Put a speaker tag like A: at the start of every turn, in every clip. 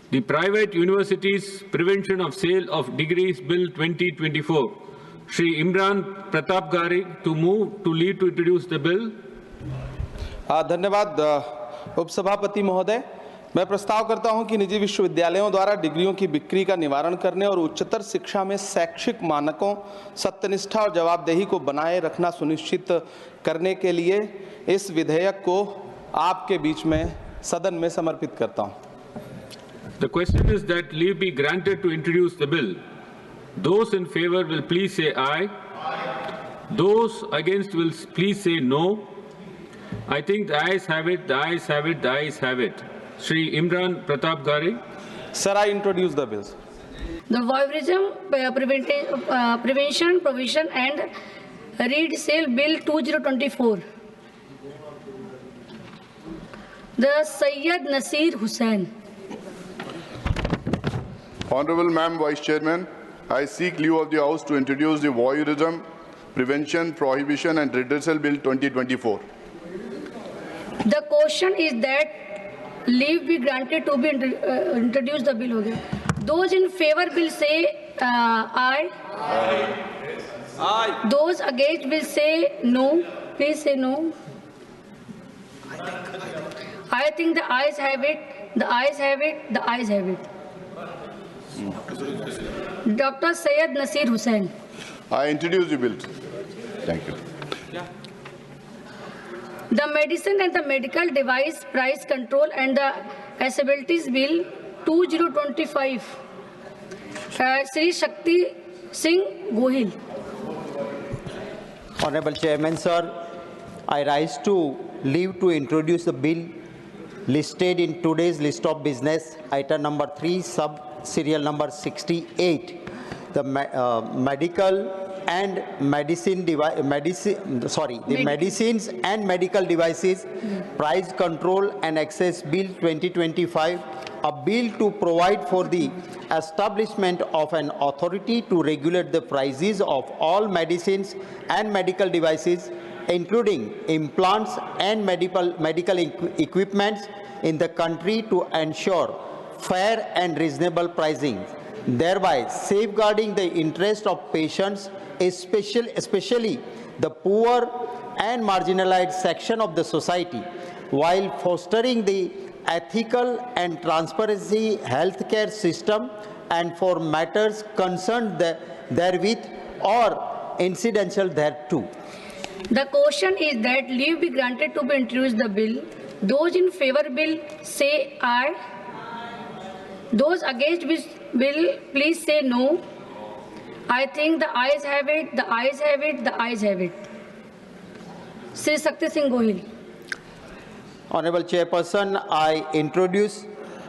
A: The Private Universities Prevention of Sale of Degrees Bill 2024. Shri Imran Pratap Gari to move to lead to introduce the bill.
B: धन्यवाद उपसभापति महोदय। मैं प्रस्ताव करता हूं कि निजी विश्वविद्यालयों द्वारा डिग्रियों की बिक्री का निवारण करने और उच्चतर शिक्षा में शैक्षिक मानकों, सत्यनिष्ठा और जवाबदेही को बनाए रखना सुनिश्चित करने के लिए इस विधेयक को आपके बीच में सदन में समर्पित करता हूं।
A: The question is that leave be granted to introduce the bill. Those in favor will please say aye. Those against will please say no. I think the ayes have it, the ayes have it, the ayes have it. Shri Imran Pratap Gari.
B: Sir, I introduce the bills.
C: The Voyeurism Prevention Provision and Resale Bill 2024. The Syed Nasir Hussain.
D: Honorable Ma'am Vice Chairman, I seek leave of the House to introduce the Voyeurism Prevention, Prohibition and Redressal Bill 2024.
C: The question is that leave be granted to be introduce the bill. Those in favor will say aye. Aye. Those against will say no. Please say no. I think the ayes have it. The ayes have it. The ayes have it. Dr. Syed Nasir Hussain.
D: I introduce the bill. Thank you.
C: The Medicine and the Medical Device Price Control and the Accessibilities Bill 2025. Shri Shakti Singh Gohil.
E: Honorable Chairman, sir, I rise to leave to introduce the bill listed in today's list of business, item number 3, sub-serial number 68. The medicines and medical devices price control and access bill 2025, a bill to provide for the establishment of an authority to regulate the prices of all medicines and medical devices, including implants and medical equipments in the country, to ensure fair and reasonable pricing, thereby safeguarding the interest of patients, especially the poor and marginalized section of the society, while fostering the ethical and transparency healthcare system and for matters concerned therewith or incidental thereto.
C: The question is that leave be granted to be introduce the bill. Those in favor will say aye. Those against will please say no. I think the ayes have it, the ayes have it, the ayes have it. Shri Shakti Singh Gohil.
E: Honorable Chairperson, I introduce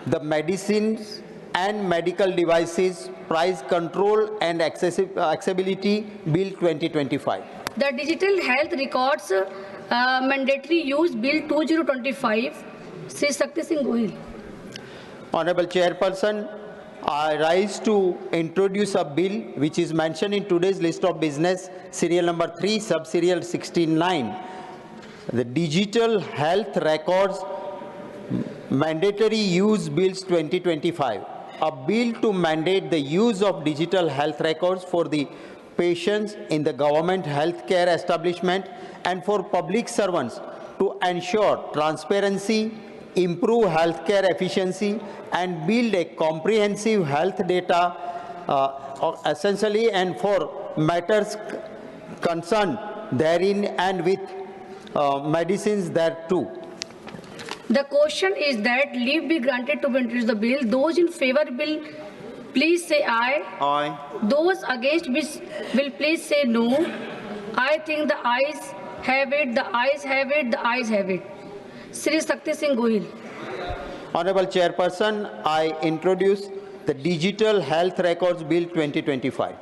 E: the Medicines and Medical Devices Price Control and Accessibility Bill 2025.
C: The Digital Health Records Mandatory Use Bill 2025. Shri Shakti Singh Gohil.
E: Honorable Chairperson, I rise to introduce a bill which is mentioned in today's list of business, serial number 3, sub-serial 69. The Digital Health Records Mandatory Use Bills 2025. A bill to mandate the use of digital health records for the patients in the government healthcare establishment and for public servants to ensure transparency, improve healthcare efficiency, and build a comprehensive health data essentially and for matters concerned therein and with medicines thereto.
C: The question is that leave be granted to introduce the bill. Those in favor will please say aye.
E: Aye.
C: Those against will please say no. I think the ayes have it, the ayes have it, the ayes have it. Shri Shakti Singh Gohil.
E: Honorable Chairperson, I introduce the Digital Health Records Bill 2025.